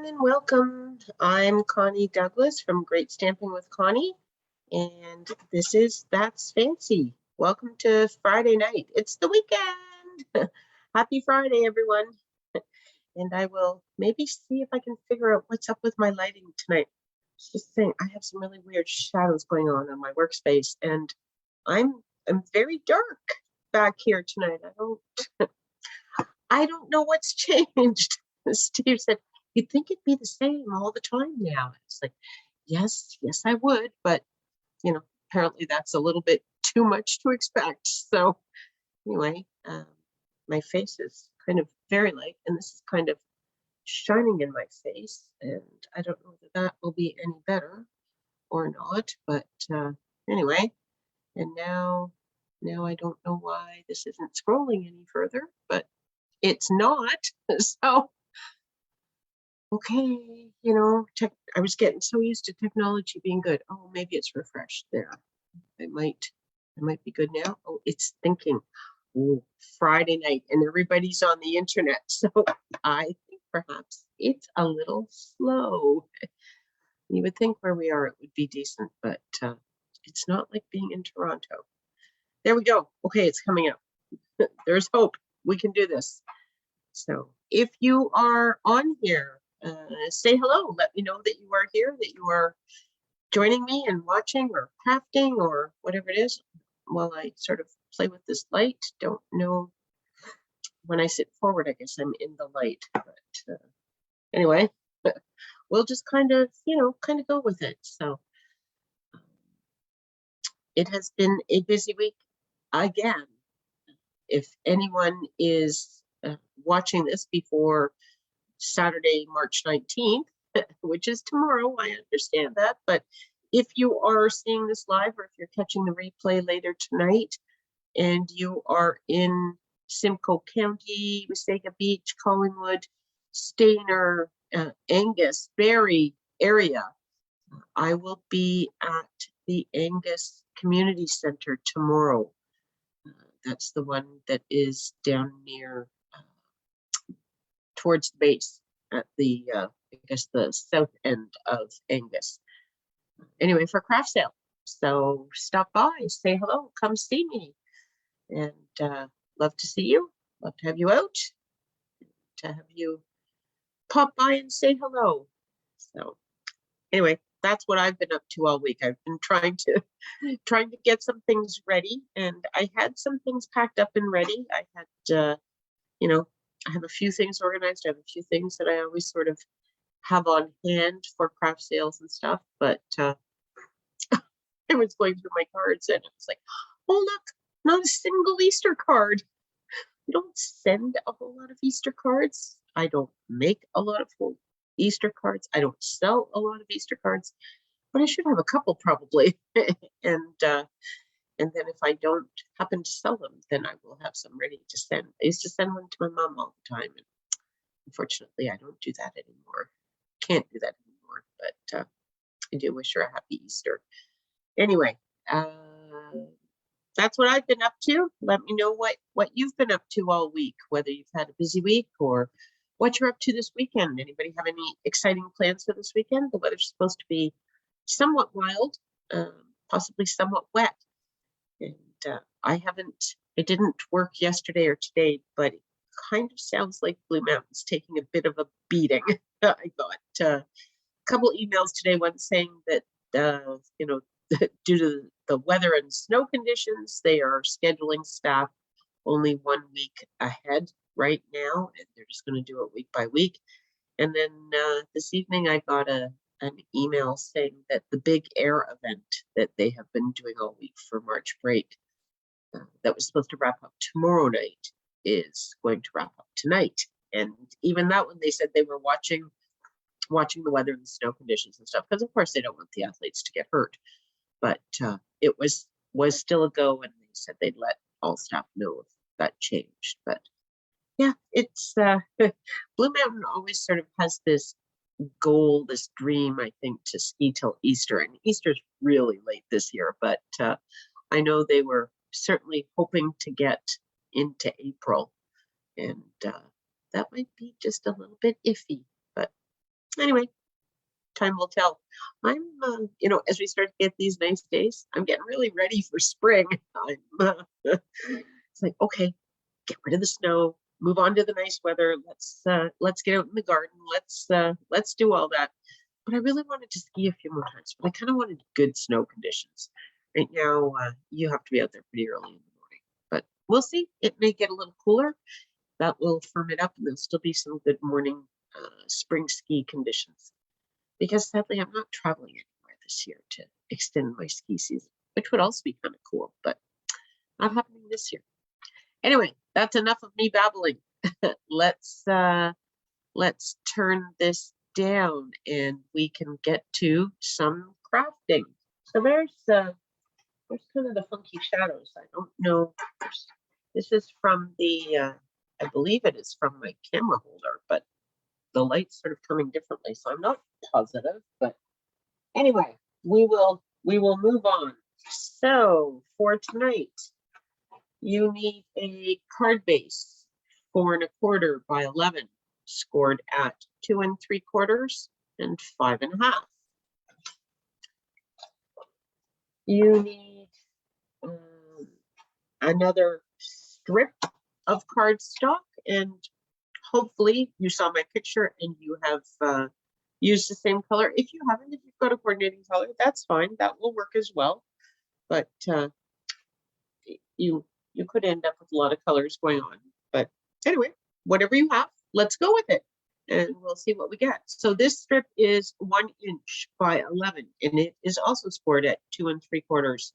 everyone, and welcome. I'm Connie Douglas from Great Stamping with Connie, and this is That's Fancy. Welcome to Friday night. It's the weekend. Happy Friday, everyone. And I will maybe see if I can figure out what's up with my lighting tonight. Just saying, I have some really weird shadows going on my workspace, and I'm very dark back here tonight. I don't know what's changed. Steve said, you'd think it'd be the same all the time now. It's like, yes, I would, but apparently that's a little bit too much to expect. So anyway, my face is kind of very light, and this is kind of shining in my face, and I don't know that that will be any better or not, but anyway, and now I don't know why this isn't scrolling any further, but it's not. So okay, I was getting so used to technology being good. Oh, maybe it's refreshed there. I might be good now. Oh, it's thinking, oh, Friday night and everybody's on the internet. So I think perhaps it's a little slow. You would think where we are, it would be decent, but it's not like being in Toronto. There we go. Okay, it's coming up. There's hope. We can do this. So if you are on here, say hello. Let me know that you are here, that you are joining me and watching or crafting or whatever it is while I sort of play with this light. Don't know, when I sit forward, I guess I'm in the light, but anyway, we'll just kind of go with it. So it has been a busy week again. If anyone is watching this before Saturday, March 19th, which is tomorrow, I understand that, but if you are seeing this live or if you're catching the replay later tonight and you are in Simcoe County, Wasaga Beach, Collingwood, Stayner, Angus, Barrie area, I will be at the Angus Community Center tomorrow. That's the one that is down near towards the base at the I guess the south end of Angus. Anyway, for craft sale. So stop by, say hello, come see me, and love to see you. Love to have you out, to have you pop by and say hello. So anyway, that's what I've been up to all week. I've been trying to get some things ready, and I had some things packed up and ready. I had I have a few things organized. I have a few things that I always sort of have on hand for craft sales and stuff, but I was going through my cards and I was like, oh look, not a single Easter card. I don't send a whole lot of Easter cards. I don't make a lot of Easter cards. I don't sell a lot of Easter cards, but I should have a couple probably. And then if I don't happen to sell them, then I will have some ready to send. I used to send one to my mom all the time, and unfortunately I don't do that anymore. Can't do that anymore, but I do wish her a happy Easter. Anyway, that's what I've been up to. Let me know what you've been up to all week, whether you've had a busy week or what you're up to this weekend. Anybody have any exciting plans for this weekend? The weather's supposed to be somewhat wild, possibly somewhat wet. And I didn't work yesterday or today, but it kind of sounds like Blue Mountain's taking a bit of a beating. I got a couple emails today, one saying that, due to the weather and snow conditions, they are scheduling staff only 1 week ahead right now, and they're just going to do it week by week. And then this evening I got an email saying that the big air event that they have been doing all week for March break, that was supposed to wrap up tomorrow night, is going to wrap up tonight. And even that one, they said they were watching the weather and the snow conditions and stuff, because of course they don't want the athletes to get hurt. But it was still a go, and they said they'd let all staff know if that changed. But yeah, it's Blue Mountain always sort of has this goal, this dream, I think, to ski till Easter, and Easter's really late this year, but I know they were certainly hoping to get into April, and that might be just a little bit iffy, but Anyway, time will tell. I'm, as we start to get these nice days, I'm getting really ready for spring. It's like, okay, get rid of the snow, move on to the nice weather. Let's get out in the garden. Let's do all that. But I really wanted to ski a few more times, but I kind of wanted good snow conditions. Right now, you have to be out there pretty early in the morning, but we'll see. It may get a little cooler. That will firm it up, and there'll still be some good morning spring ski conditions. Because sadly, I'm not traveling anywhere this year to extend my ski season, which would also be kind of cool, but not happening this year. Anyway, that's enough of me babbling. let's turn this down and we can get to some crafting. So there's kind of the funky shadows. I don't know. This is from the I believe it is from my camera holder, but the light's sort of coming differently, so I'm not positive. But anyway, we will move on. So for tonight, you need a card base 4 1/4 by 11, scored at 2 3/4 and 5 1/2. You need another strip of cardstock, and hopefully you saw my picture and you have used the same color. If you haven't, if you've got a coordinating color, that's fine. That will work as well. But you could end up with a lot of colors going on. But anyway, whatever you have, let's go with it. And we'll see what we get. So this strip is 1 inch by 11, and it is also scored at 2 3/4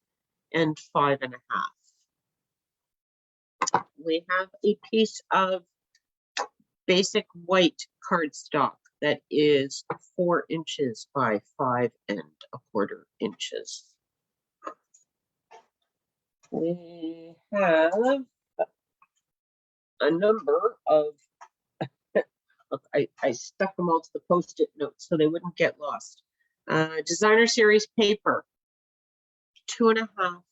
and 5 1/2. We have a piece of basic white cardstock that is 4 inches by 5 1/4 inches. We have a number of, look, I stuck them all to the Post-it notes so they wouldn't get lost. Designer Series paper, 2 1/2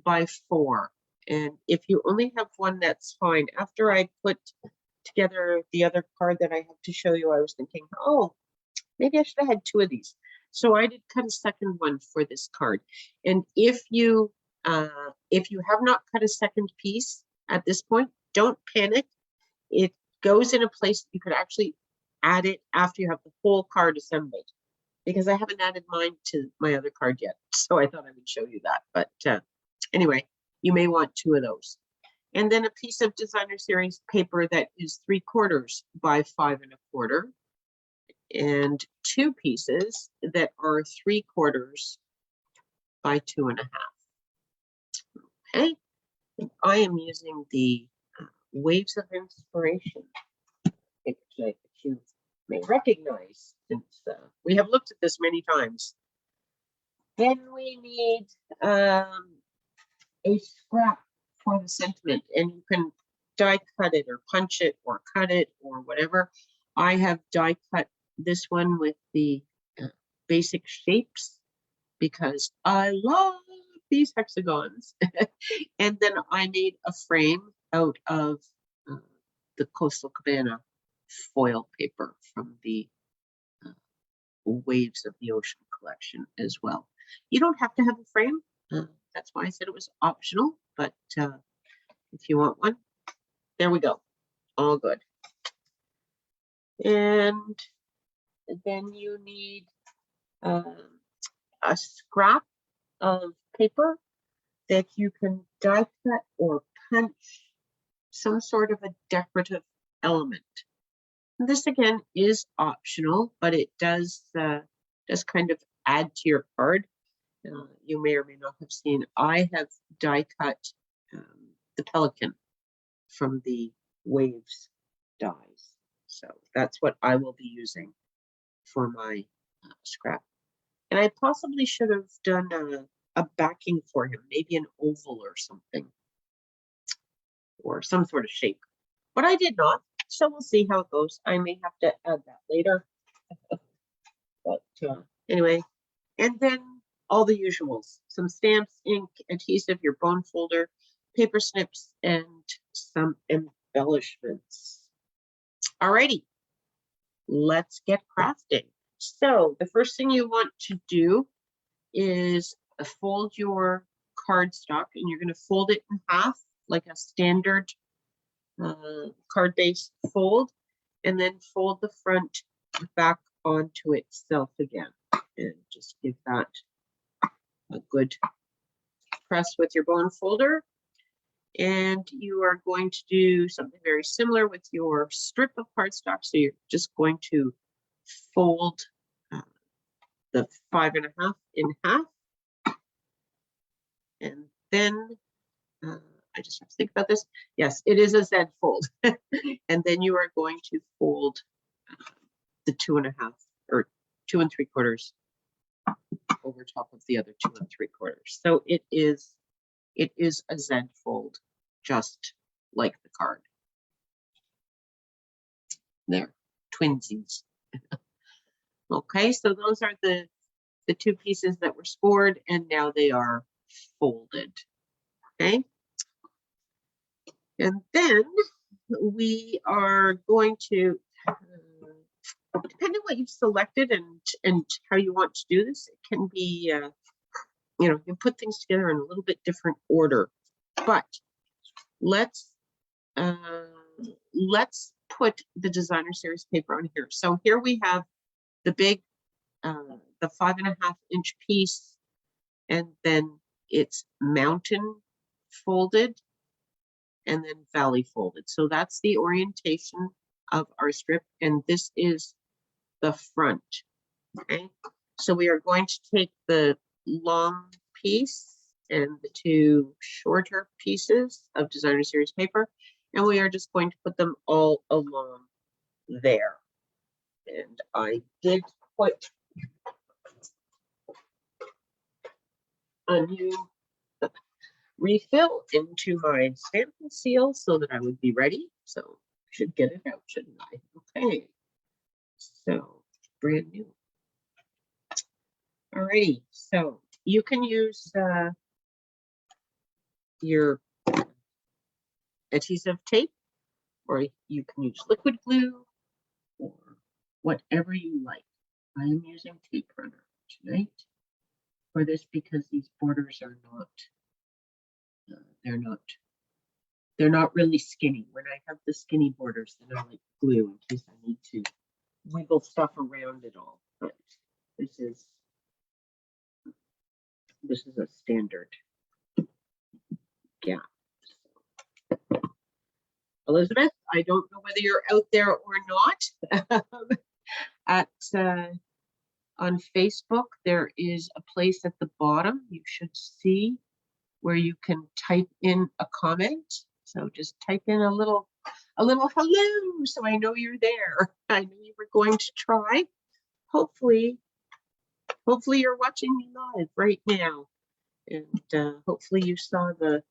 by 4. And if you only have one, that's fine. After I put together the other card that I have to show you, I was thinking, oh, maybe I should have had 2 of these. So I did cut a second one for this card. And if you have not cut a second piece at this point, don't panic. It goes in a place you could actually add it after you have the whole card assembled, because I haven't added mine to my other card yet. So I thought I would show you that. But anyway, you may want 2 of those. And then a piece of Designer Series paper that is 3/4 by 5 1/4. And 2 pieces that are 3/4 by 2 1/2. Okay, and I am using the Waves of Inspiration, which you may recognize since we have looked at this many times. Then we need a scrap for the sentiment, and you can die cut it or punch it or cut it or whatever. I have die cut this one with the basic shapes because I love these hexagons. And then I made a frame out of the Coastal Cabana foil paper from the Waves of the Ocean collection as well. You don't have to have a frame. That's why I said it was optional, but if you want one, there we go. All good. And then you need a scrap of paper that you can die cut or punch some sort of a decorative element. And this again is optional, but it does kind of add to your card. You may or may not have seen, I have die cut the pelican from the Waves dies. So that's what I will be using for my scrap. And I possibly should have done a backing for him, maybe an oval or something, or some sort of shape. But I did not, so we'll see how it goes. I may have to add that later. But anyway, and then all the usuals, some stamps, ink, adhesive, your bone folder, paper snips, and some embellishments. Alrighty, let's get crafting. So the first thing you want to do is fold your cardstock, and you're going to fold it in half like a standard card base fold, and then fold the front back onto itself again, and just give that a good press with your bone folder. And you are going to do something very similar with your strip of cardstock. So you're just going to fold the 5.5 in half, and then I just have to think about this. Yes, it is a Z fold. And then you are going to fold the 2.5 or 2 3/4 over top of the other 2 3/4. So it is a Z fold, just like the card. There, twinsies. Okay, so those are the two pieces that were scored, and now they are folded. Okay. And then we are going to, depending on what you've selected and how you want to do this, it can be, you know, you put things together in a little bit different order. But let's put the designer series paper on here. So here we have the big, the 5.5-inch piece, and then it's mountain folded, and then valley folded. So that's the orientation of our strip, and this is the front. Okay, so we are going to take the long piece and the 2 shorter pieces of designer series paper, and we are just going to put them all along there. And I did put a new refill into my stamp and seal so that I would be ready. So I should get it out, shouldn't I? Okay, so brand new. Alrighty, so you can use your adhesive tape, or you can use liquid glue, or whatever you like. I am using tape runner tonight for this because these borders are not, they're not really skinny. When I have the skinny borders, then I like glue in case I need to wiggle stuff around it all. But this is a standard gap. Elizabeth, I don't know whether you're out there or not. At on Facebook, there is a place at the bottom you should see where you can type in a comment. So just type in a little hello, so I know you're there. I know you were going to try. Hopefully you're watching me live right now, and hopefully you saw the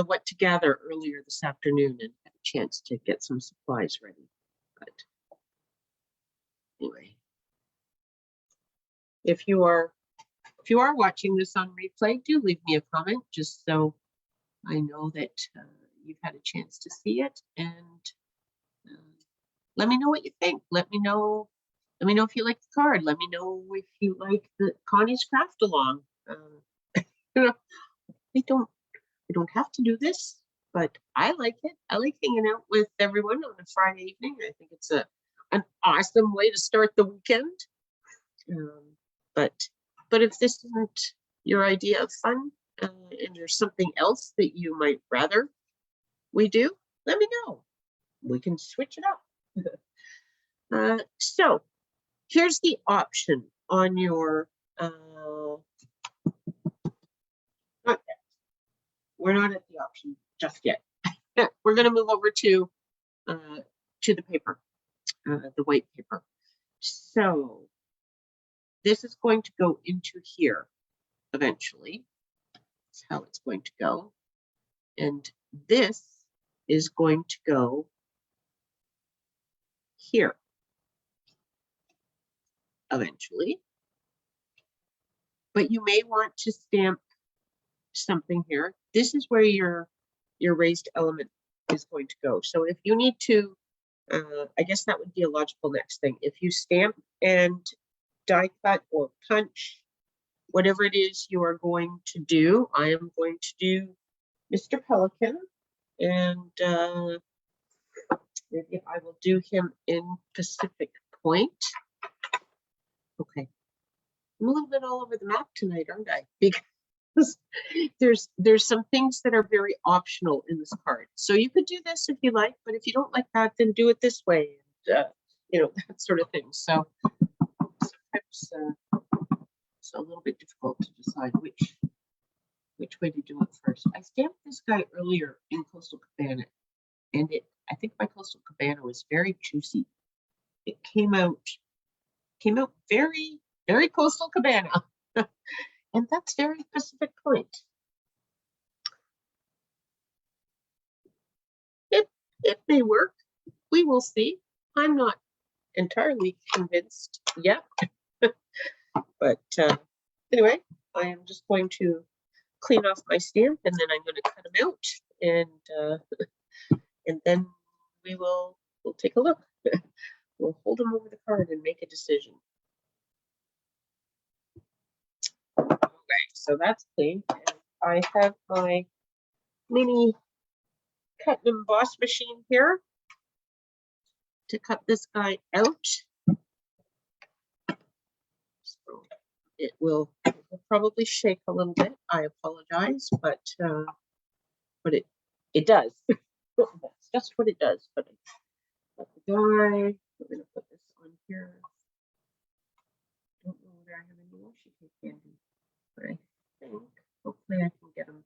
what to gather earlier this afternoon and had a chance to get some supplies ready. But anyway, if you are watching this on replay, do leave me a comment just so I know that you've had a chance to see it, and let me know what you think. Let me know if you like the card. Let me know if you like the Connie's craft along. You know, I don't have to do this, but I like it. I like hanging out with everyone on a Friday evening. I think it's an awesome way to start the weekend. But if this isn't your idea of fun, and there's something else that you might rather we do, let me know. We can switch it up. So here's the option on your, we're not at the option just yet. We're going to move over to the paper, the white paper. So this is going to go into here eventually. That's how it's going to go. And this is going to go here eventually. But you may want to stamp something here. This is where your raised element is going to go. So if you need to I guess that would be a logical next thing. If you stamp and die cut or punch, whatever it is you are going to do, I am going to do Mr. Pelican, and maybe I will do him in Pacific Point. Okay, I'm a little bit all over the map tonight, aren't I? Because there's some things that are very optional in this card. So you could do this if you like, but if you don't like that, then do it this way, and you know, that sort of thing. So sometimes it's a little bit difficult to decide which way to do it first. I stamped this guy earlier in Coastal Cabana, and I think my Coastal Cabana was very juicy. It came out very, very Coastal Cabana. And that's very Pacific Point. It may work. We will see. I'm not entirely convinced yet. But anyway, I am just going to clean off my stamp, and then I'm going to cut them out, and then we'll take a look. We'll hold them over the card and make a decision. Okay, so that's clean. And I have my mini cut and emboss machine here to cut this guy out. So it will probably shake a little bit. I apologize, but it does. That's just what it does. But the guy, we're gonna put this on here. Don't know whether I have any washi tape handy, but I think hopefully I can get them.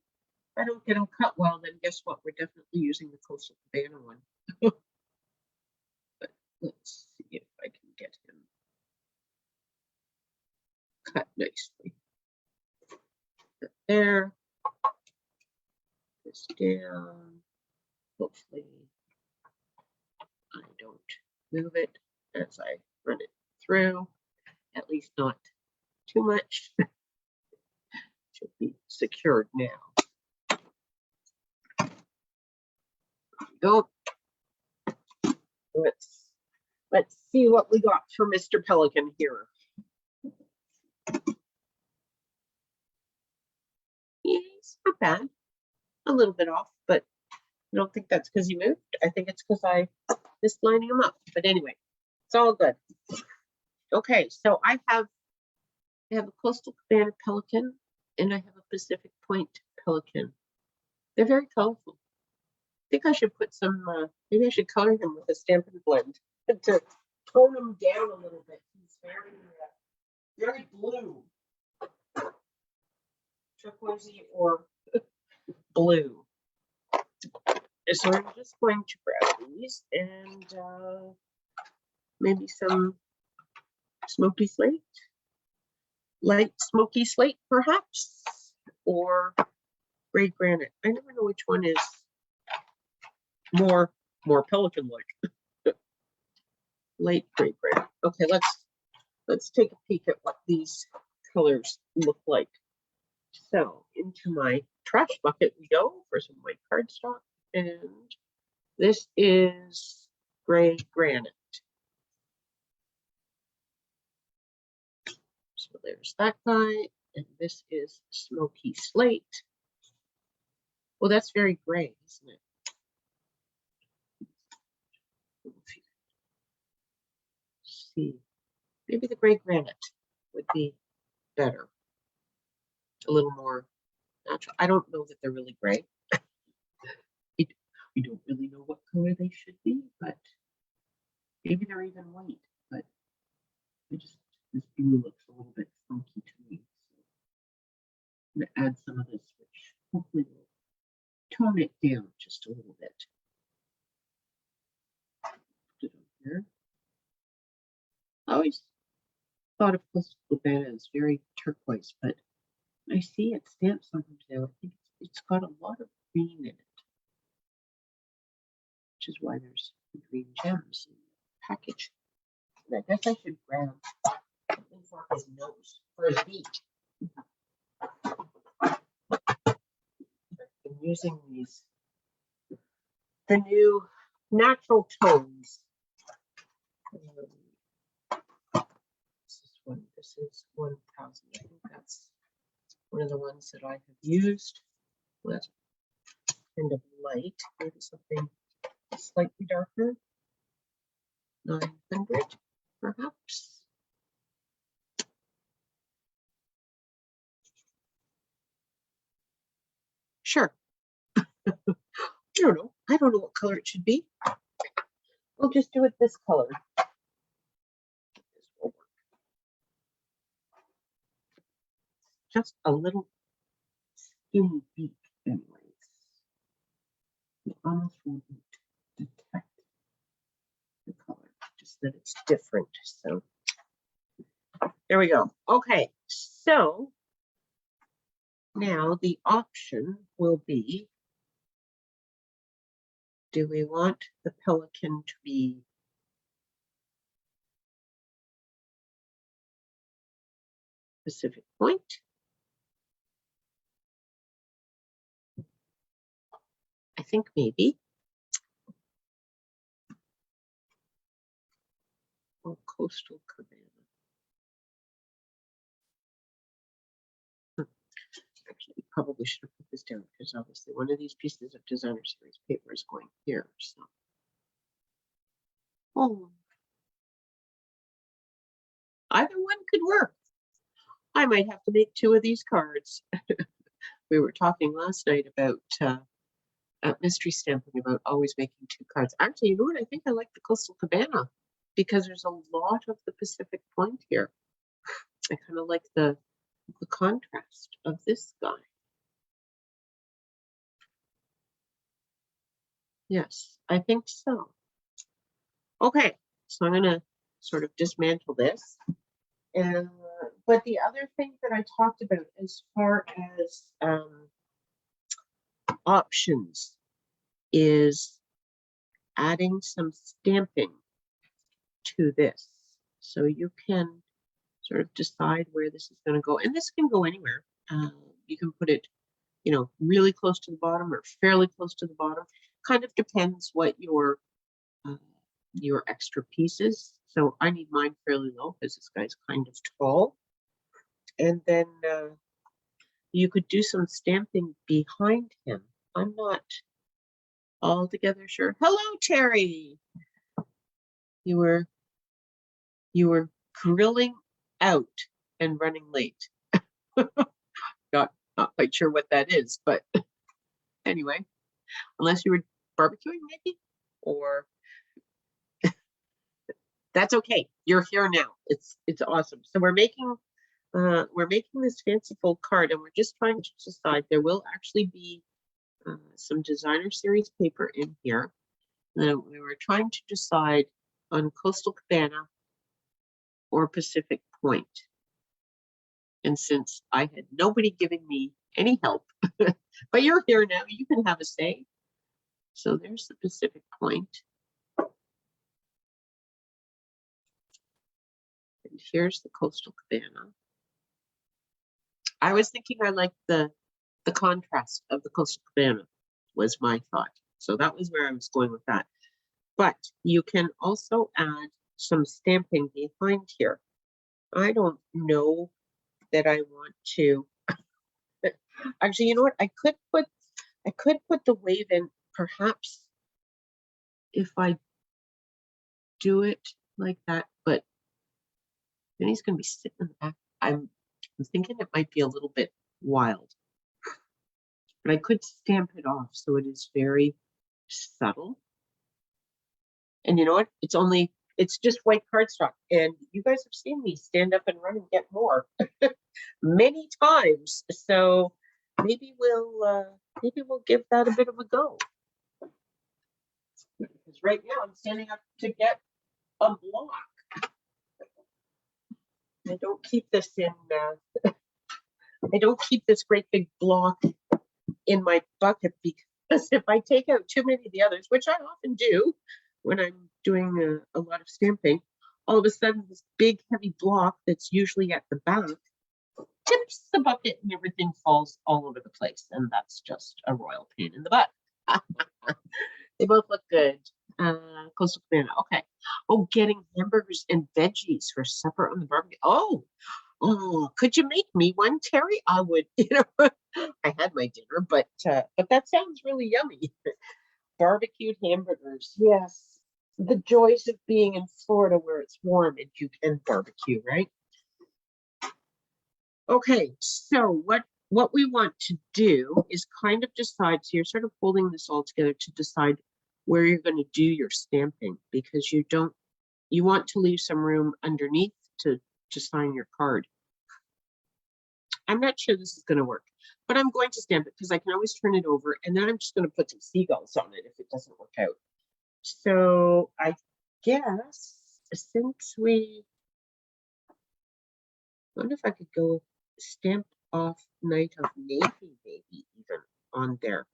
If I don't get them cut well, then guess what? We're definitely using the Coastal Cabana one. But let's see if I can get him cut nicely. Put there. This down. Hopefully I don't move it as I run it through. At least not too much. Should be secured now. There we go. Let's see what we got for Mr. Pelican here. He's not bad. A little bit off, but I don't think that's because he moved. I think it's because I just lining him up. But anyway, it's all good. Okay, so I have a Coastal Cabana Pelican, and I have a Pacific Point Pelican. They're very colorful. I think I should put some, maybe I should color him with a Stampin' Blend to tone him down a little bit. He's very blue. Turquoisey or blue. So I'm just going to grab these and maybe some smoky slate, light smoky slate perhaps, or gray granite. I never know which one is more pelican-like. Light gray granite. Okay, let's take a peek at what these colors look like. So into my trash bucket we go for some white cardstock, and this is gray granite. So there's that guy, and this is smoky slate. Well, that's very gray, isn't it? Let's see, maybe the gray granite would be better. A little more natural. I don't know that they're really gray. We don't really know what color they should be, but maybe they're even white. But this blue looks a little bit funky to me. So I'm gonna add some of this, which hopefully will tone it down just a little bit. Put it on here. I always thought of Coastal Cabana as very turquoise, but I see it stamped sometimes now. I think it's got a lot of green in it, which is why there's the green gems in the package. And I guess I should grab something for his nose, for his beak. I've been using the new natural tones is 1,000. I think that's one of the ones that I have used. That's kind of light. Maybe something slightly darker. 900, perhaps. Sure. I don't know. I don't know what color it should be. We'll just do it this color. This will work. Just a little skinny beak, anyways. You almost won't detect the color, just that it's different. So there we go. Okay, so now the option will be, do we want the pelican to be Pacific Point? I think maybe. Or Coastal Cabana. Actually, probably should have put this down because obviously one of these pieces of designer series paper is going here. So, oh, either one could work. I might have to make 2 of these cards. We were talking last night about mystery stamping, about always making 2 cards. Actually, you know what? I think I like the Coastal Cabana because there's a lot of the Pacific Point here. I kind of like the contrast of this guy. Yes, I think so. Okay, so I'm gonna sort of dismantle this. But the other thing that I talked about as far as options is adding some stamping to this. So you can sort of decide where this is going to go. And this can go anywhere. You can put it, you know, really close to the bottom or fairly close to the bottom. Kind of depends what your extra piece is. So I need mine fairly low because this guy's kind of tall. And then you could do some stamping behind him. I'm not altogether sure. Hello, Terry. You were grilling out and running late. not quite sure what that is, but anyway, unless you were barbecuing maybe, or that's okay. You're here now. It's awesome. So we're making this fanciful card, and we're just trying to decide. There will actually be some designer series paper in here. And we were trying to decide on Coastal Cabana or Pacific Point. And since I had nobody giving me any help, but you're here now, you can have a say. So there's the Pacific Point. And here's the Coastal Cabana. I was thinking I liked the contrast of the Coastal Cabana was my thought. So that was where I was going with that. But you can also add some stamping behind here. I don't know that I want to. Actually, you know what? I could put the wave in, perhaps, if I do it like that, but then he's gonna be sitting in the back. I'm thinking it might be a little bit wild. But I could stamp it off so it is very subtle. And you know what? It's just white cardstock. And you guys have seen me stand up and run and get more many times. So maybe we'll give that a bit of a go. Because right now I'm standing up to get a block. I don't keep this in I don't keep this great big block in my bucket, because if I take out too many of the others, which I often do when I'm doing a lot of stamping, all of a sudden this big heavy block that's usually at the back tips the bucket and everything falls all over the place, and that's just a royal pain in the butt. They both look good. Coastal Cabana. Okay. Oh, getting hamburgers and veggies for supper on the barbecue. Oh, Oh, could you make me one, Terry? I would, I had my dinner, but that sounds really yummy. Barbecued hamburgers. Yes. The joys of being in Florida where it's warm and you can barbecue, right? Okay, so what we want to do is kind of decide, so you're sort of holding this all together to decide where you're going to do your stamping because you want to leave some room underneath to sign your card. I'm not sure this is going to work, but I'm going to stamp it because I can always turn it over and then I'm just going to put some seagulls on it if it doesn't work out. So I guess since I wonder if I could go stamp off Night of Navy maybe even on there.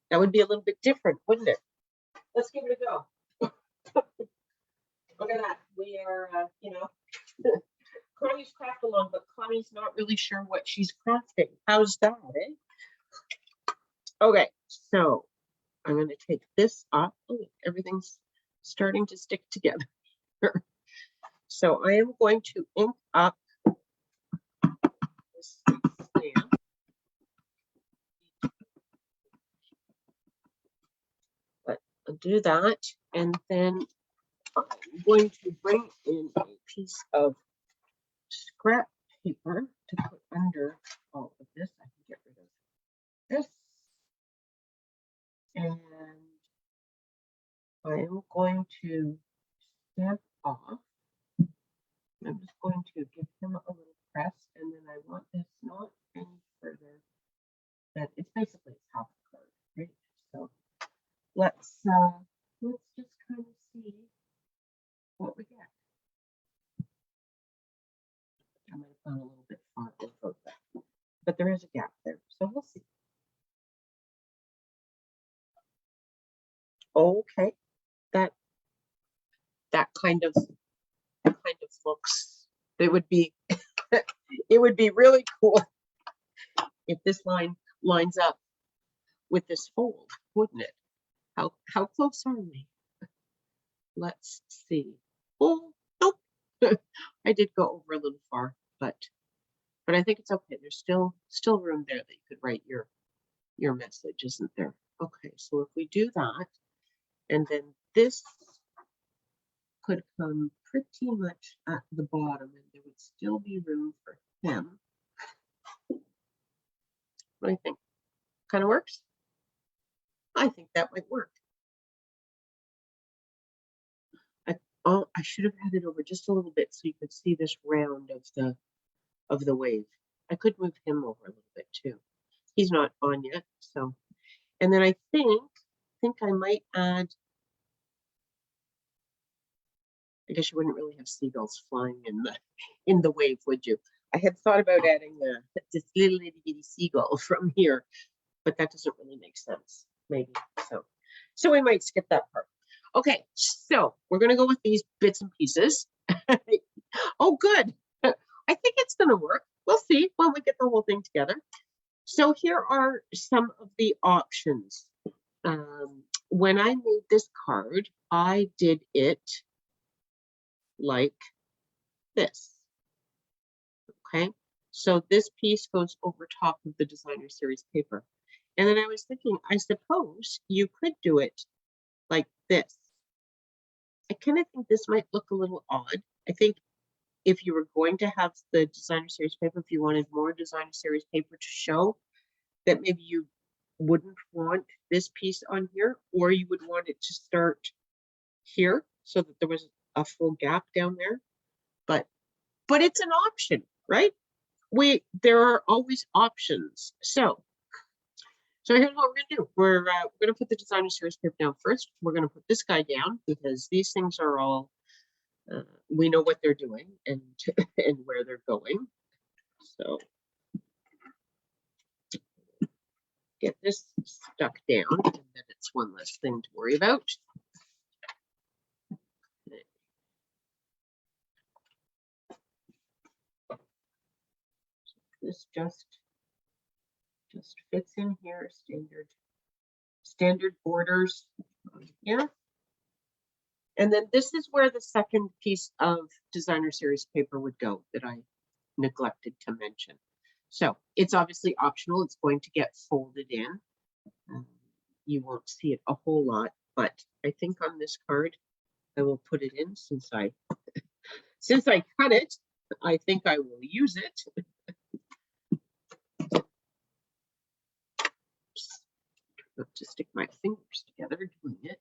That would be a little bit different, wouldn't it? Let's give it a go. Look at that. We are, Connie's craft along, but Connie's not really sure what she's crafting. How's that, eh? Okay, so I'm going to take this off. Oh, everything's starting to stick together. So I am going to ink up this stamp. But I'll do that, and then I'm going to bring in a piece of scrap paper to put under all of this. I can get rid of this. And I am going to stamp off. I'm just going to give him a little press, and then I want this not any further than it's basically half a card, right? So let's just kind of see what we get. I might have gone a little bit far over that, but there is a gap there, so we'll see. Okay, that kind of looks. It would be it would be really cool if this line lines up with this fold, wouldn't it? How close are we? Let's see. Oh, nope. I did go over a little far, but I think it's okay. There's still room there that you could write your message, isn't there? Okay, so if we do that, and then this could come pretty much at the bottom, and there would still be room for him. What do you think? Kind of works? I think that might work. I should have had it over just a little bit so you could see this round of the wave. I could move him over a little bit too. He's not on yet, so. And then I think I might add. I guess you wouldn't really have seagulls flying in the wave, would you? I had thought about adding this little itty bitty seagull from here, but that doesn't really make sense. Maybe so we might skip that part. Okay, so we're gonna go with these bits and pieces. Oh, good. I think it's gonna work. We'll see when we get the whole thing together. So here are some of the options. When I made this card, I did it like this. Okay, so this piece goes over top of the designer series paper. And then I was thinking, I suppose you could do it like this. I kind of think this might look a little odd. I think if you were going to have the designer series paper, if you wanted more designer series paper to show, that maybe you wouldn't want this piece on here, or you would want it to start here so that there was a full gap down there. But it's an option, right? There are always options. So here's what we're gonna do. We're gonna put the designer series paper down first. We're gonna put this guy down because these things are all we know what they're doing and and where they're going. So get this stuck down, and then it's one less thing to worry about. This just fits in here, standard borders here. And then this is where the second piece of designer series paper would go that I neglected to mention. So it's obviously optional. It's going to get folded in. You won't see it a whole lot, but I think on this card, I will put it in since I cut it. I think I will use it. To stick my fingers together doing it.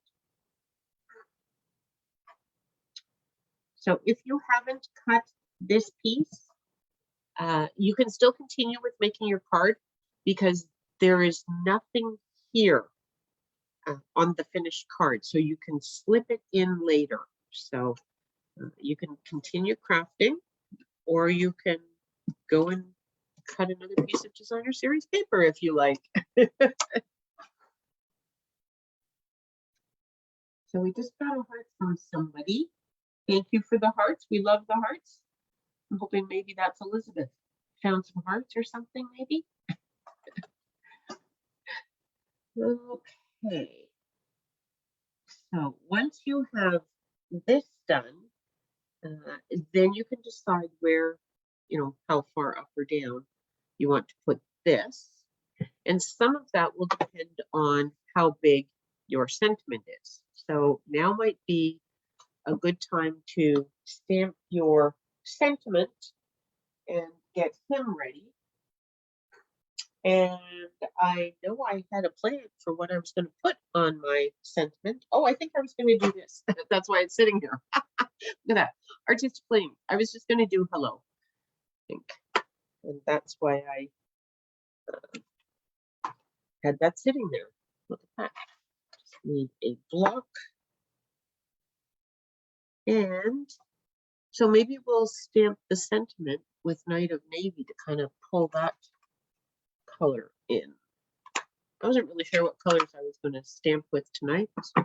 So if you haven't cut this piece, you can still continue with making your card because there is nothing here on the finished card. So you can slip it in later. So you can continue crafting, or you can go and cut another piece of designer series paper if you like. So we just got a heart from somebody. Thank you for the hearts. We love the hearts. I'm hoping maybe that's Elizabeth. Found some hearts or something, maybe. Okay. So once you have this done, then you can decide where, how far up or down you want to put this. And some of that will depend on how big your sentiment is. So now might be a good time to stamp your sentiment and get him ready. And I know I had a plan for what I was going to put on my sentiment. Oh, I think I was going to do this. That's why it's sitting here. Look at that. Artistic planning. I was just going to do hello, I think. And that's why I had that sitting there. Look at that. Just need a block. And so maybe we'll stamp the sentiment with Night of Navy to kind of pull that color in. I wasn't really sure what colors I was going to stamp with tonight, so I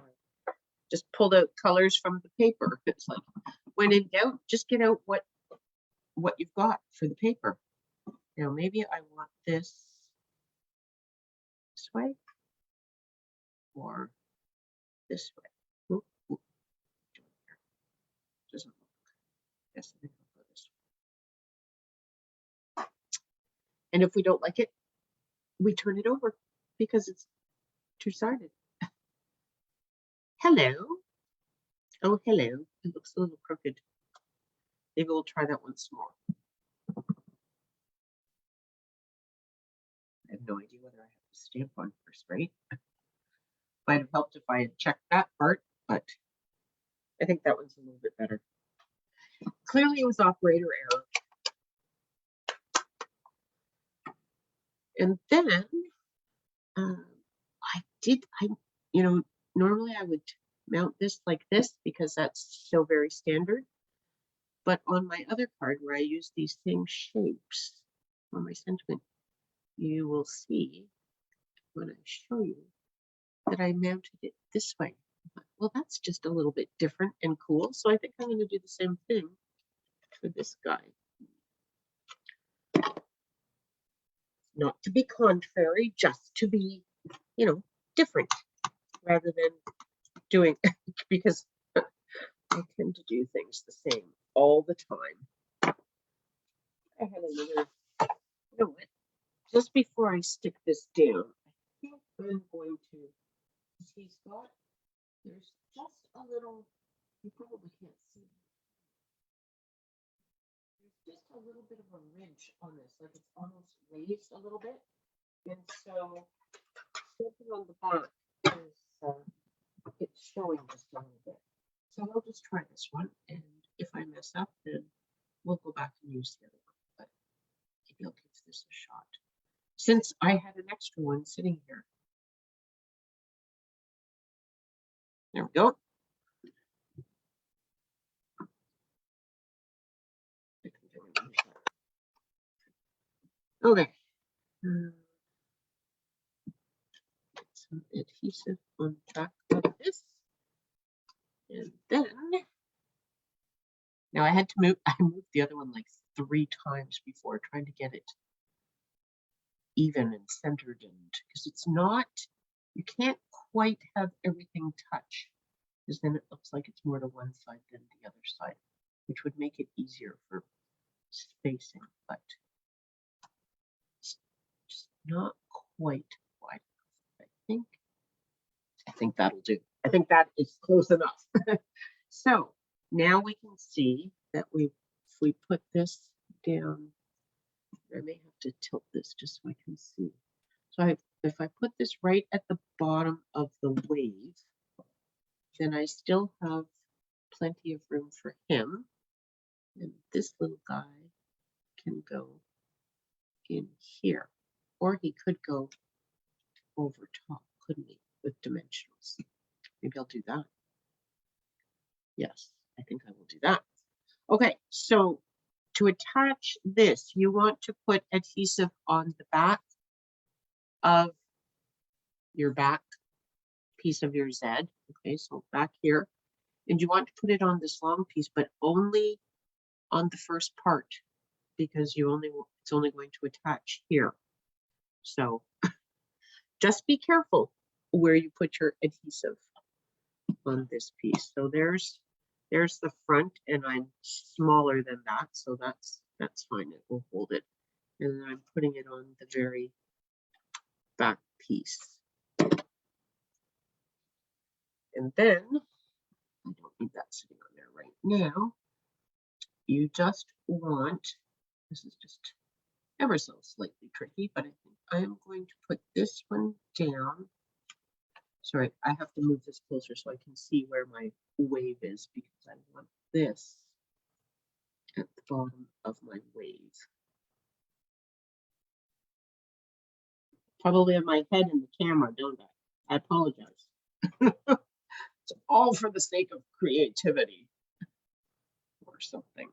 just pulled out colors from the paper. It's like, when in doubt, just get out what you've got for the paper. Now maybe I want this way or this way. Ooh, ooh. Doesn't look. Yes, I think I'll go this way. And if we don't like it, we turn it over because it's two-sided. Hello. Oh, hello. It looks a little crooked. Maybe we'll try that once more. I have no idea whether I have to stamp on first, right? Might have helped if I had checked that part, but I think that one's a little bit better. Clearly it was operator error. And then normally I would mount this like this because that's so very standard. But on my other card where I use these same shapes on my sentiment, you will see when I show you that I mounted it this way. Well, that's just a little bit different and cool. So I think I'm going to do the same thing for this guy. Not to be contrary, just to be, different rather than doing, because I tend to do things the same all the time. I had another, just before I stick this down, I think I'm going to, he's got, there's just a little, you probably can't see, there's just a little bit of a ridge on this, like it's almost raised a little bit. And so something on the back is, it's showing just a little bit. So we'll just try this one, and if I mess up, then we'll go back and use the other one. But maybe I'll give this a shot, since I had an extra one sitting here. There we go. Okay. Get some adhesive on the back of this. And then, now I moved the other one like 3 times before trying to get it even and centered, and because it's not, you can't quite have everything touch, because then it looks like it's more to one side than the other side, which would make it easier for spacing, but it's just not quite wide enough. I think that'll do. I think that is close enough. So now we can see that if we put this down, I may have to tilt this just so I can see. So if I put this right at the bottom of the wave, then I still have plenty of room for him. And this little guy can go in here, or he could go over top, couldn't he, with dimensionals? Maybe I'll do that. Yes, I think I will do that. Okay, so to attach this, you want to put adhesive on the back of your back piece of your Z. Okay, so back here. And you want to put it on this long piece, but only on the first part, because it's only going to attach here. So just be careful where you put your adhesive on this piece. So there's the front, and I'm smaller than that, so that's fine. It will hold it. And then I'm putting it on the very back piece. And then I don't need that sitting on there right now. You just want, this is just ever so slightly tricky, but I think I am going to put this one down. Sorry, I have to move this closer so I can see where my wave is, because I want this at the bottom of my wave. Probably have my head in the camera, don't I? I apologize. It's all for the sake of creativity or something.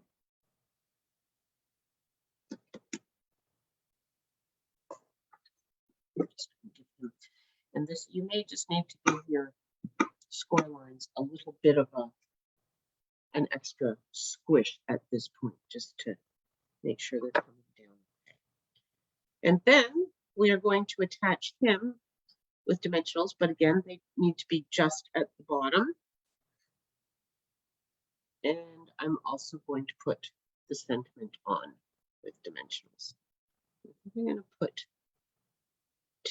And this, you may just need to give your score lines a little bit of an extra squish at this point, just to make sure they're coming down. And then we are going to attach him with dimensionals, but again, they need to be just at the bottom. And I'm also going to put the sentiment on with dimensionals. I'm going to put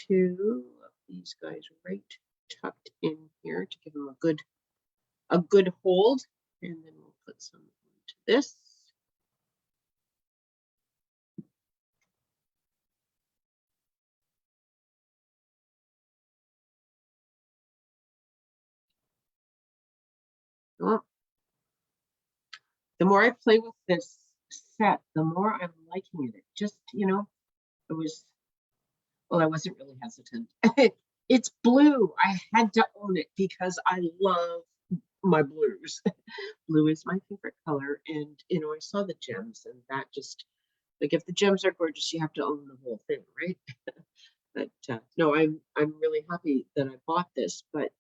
2 of these guys right tucked in here to give them a good hold, and then we'll put some into this. Well, the more I play with this set, the more I'm liking it. It just, I wasn't really hesitant. It's blue. I had to own it because I love my blues. Blue is my favorite color. And, I saw the gems, and that just, like, if the gems are gorgeous, you have to own the whole thing, right? But no, I'm really happy that I bought this. But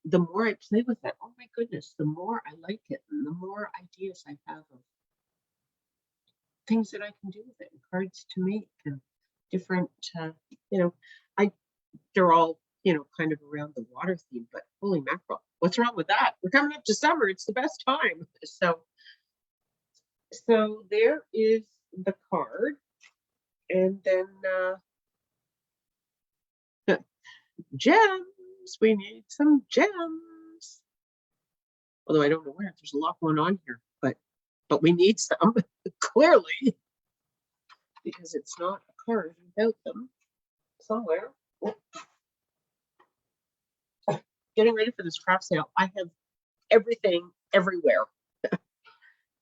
the more I play with it, oh my goodness, the more I like it, and the more ideas I have of things that I can do with it, and cards to make, and different, they're all, kind of around the water theme, but holy mackerel, what's wrong with that? We're coming up to summer. It's the best time. So there is the card. And then gems. We need some gems. Although I don't know where. There's a lot going on here, but we need some, clearly, because it's not a card without them somewhere. Getting ready for this craft sale, I have everything everywhere.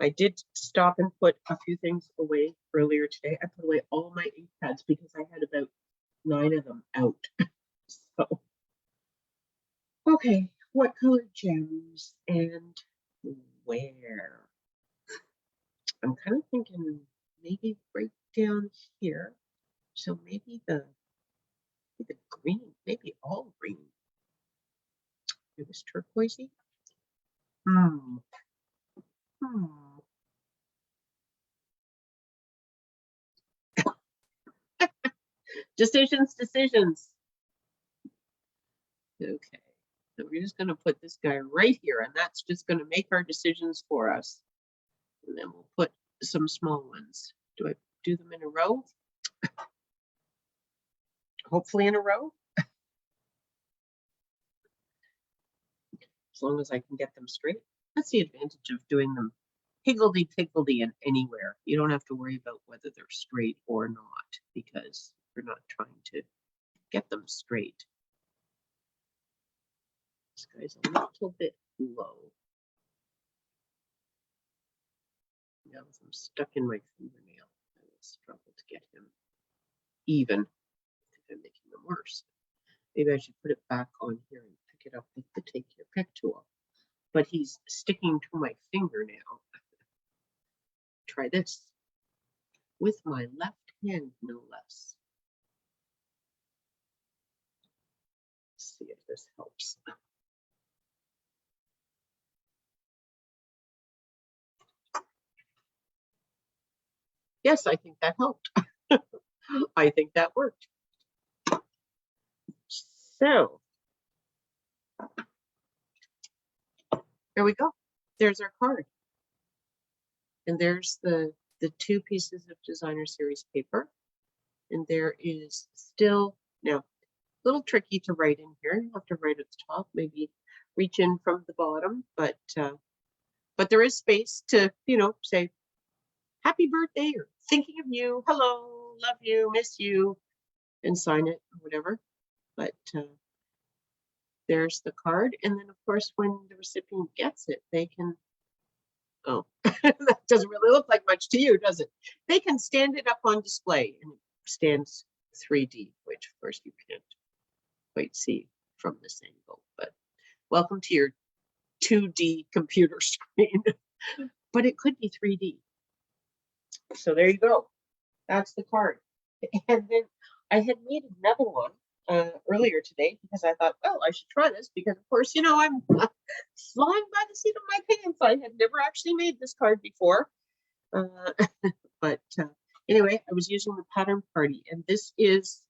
I did stop and put a few things away earlier today. I put away all my ink pads because I had about 9 of them out. So, okay, what color gems and where? I'm kind of thinking maybe right down here. So maybe the green, maybe all green. It was turquoisey. Decisions. Okay, so we're just going to put this guy right here, and that's just going to make our decisions for us. And then we'll put some small ones. Do I do them in a row? Hopefully in a row. As long as I can get them straight. That's the advantage of doing them higgledy-piggledy and anywhere. You don't have to worry about whether they're straight or not, because you're not trying to get them straight. This guy's a little bit low. Now if I'm stuck in my fingernail, I will struggle to get him even. I think I'm making them worse. Maybe I should put it back on here and pick it up with the take your pick tool. But he's sticking to my finger now. Try this. With my left hand, no less. Let's see if this helps. Yes, I think that helped. I think that worked. So, there we go. There's our card. And there's the 2 pieces of designer series paper. And there is still, now, a little tricky to write in here. You have to write at the top, maybe reach in from the bottom, but there is space to, you know, say, happy birthday, or thinking of you, hello, love you, miss you, and sign it or whatever. But there's the card. And then, of course, when the recipient gets it, they can, oh, that doesn't really look like much to you, does it? They can stand it up on display, and it stands 3D, which, of course, you can't quite see from this angle. But welcome to your 2D computer screen. But it could be 3D. So there you go. That's the card. And then I had made another one earlier today because I thought, well, I should try this because, of course, you know, I'm flying by the seat of my pants. I had never actually made this card before. But anyway, I was using the pattern party, and this is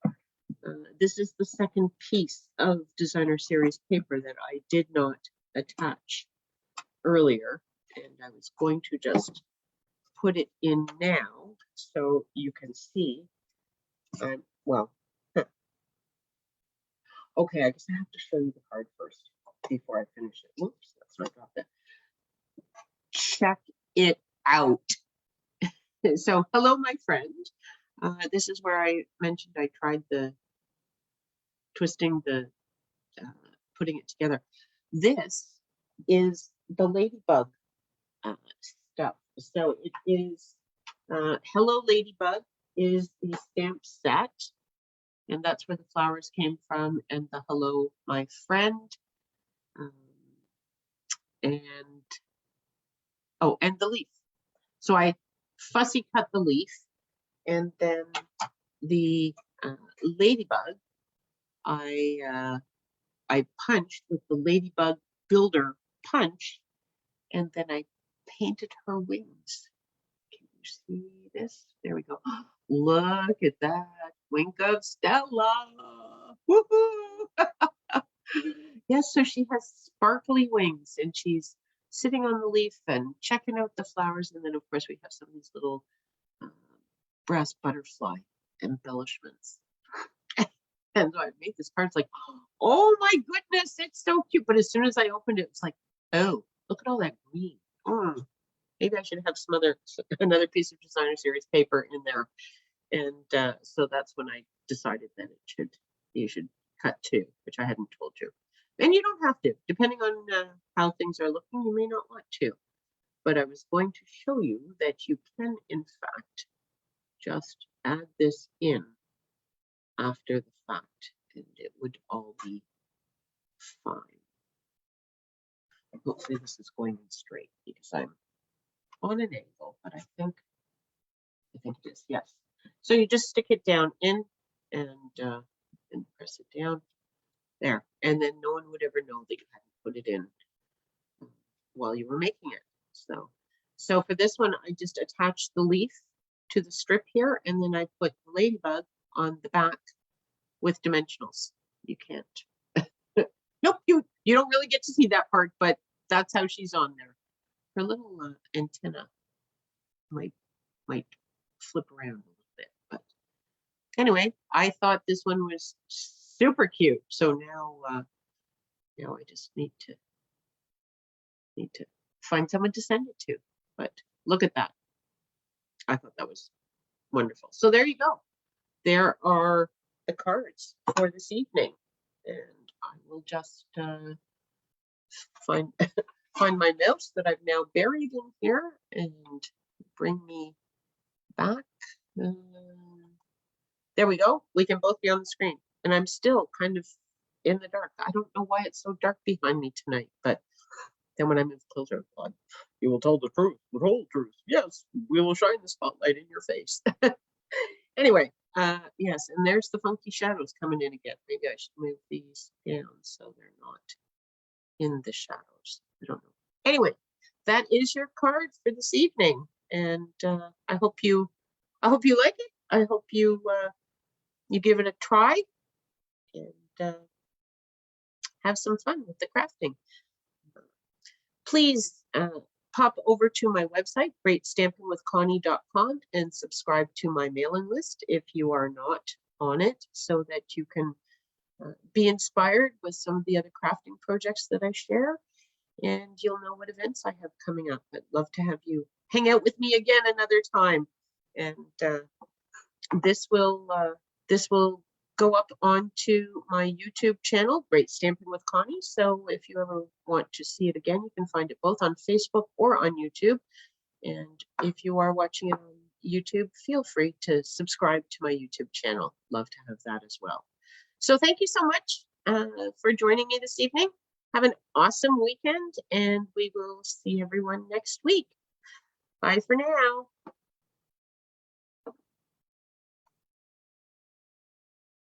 the second piece of designer series paper that I did not attach earlier, and I was going to just put it in now so you can see. Well, okay, I guess I have to show you the card first before I finish it. Whoops, that's not dropped it. Check it out. So, hello, my friend. This is where I mentioned I tried the twisting the putting it together. This is the ladybug stuff. So it is Hello Ladybug is the stamp set, and that's where the flowers came from, and the hello my friend, and the leaf. So I fussy cut the leaf, and then the ladybug I punched with the ladybug builder punch, and then I painted her wings. Can you see this? There we go. Look at that. Wink of Stella. Woohoo! Yes, so she has sparkly wings, and she's sitting on the leaf and checking out the flowers. And then, of course, we have some of these little brass butterfly embellishments. And so I made this card. It's like, oh my goodness, it's so cute. But as soon as I opened it, it's like, oh, look at all that green. Maybe I should have another piece of designer series paper in there. And so that's when I decided that you should cut 2, which I hadn't told you. And you don't have to, depending on how things are looking, you may not want to. But I was going to show you that you can, in fact, just add this in after the fact, and it would all be fine. Hopefully this is going in straight because I'm on an angle, but I think it is, yes. So you just stick it down in and press it down there, and then no one would ever know that you hadn't put it in while you were making it. So for this one, I just attached the leaf to the strip here, and then I put the ladybug on the back with dimensionals. You can't. Nope, you don't really get to see that part, but that's how she's on there. Her little antenna might might flip around a little bit. But anyway, I thought this one was super cute. So now, now I just need to find someone to send it to. But look at that. I thought that was wonderful. So there you go. There are the cards for this evening. And I will just find my mouse that I've now buried in here and bring me back. There we go. We can both be on the screen. And I'm still kind of in the dark. I don't know why it's so dark behind me tonight, but then when I move closer, God, you will tell the truth, the whole truth. Yes, we will shine the spotlight in your face. Anyway, yes, and there's the funky shadows coming in again. Maybe I should move these down so they're not in the shadows. I don't know. Anyway, that is your card for this evening, and I hope you like it. I hope you you give it a try and have some fun with the crafting. Please pop over to my website, greatstampingwithconnie.com, and subscribe to my mailing list if you are not on it, so that you can be inspired with some of the other crafting projects that I share, and you'll know what events I have coming up. I'd love to have you hang out with me again another time, and this will go up onto my YouTube channel, Great Stamping with Connie. So if you ever want to see it again, you can find it both on Facebook or on YouTube. And if you are watching it on YouTube, feel free to subscribe to my YouTube channel. Love to have that as well. So thank you so much for joining me this evening. Have an awesome weekend, and we will see everyone next week. Bye for now.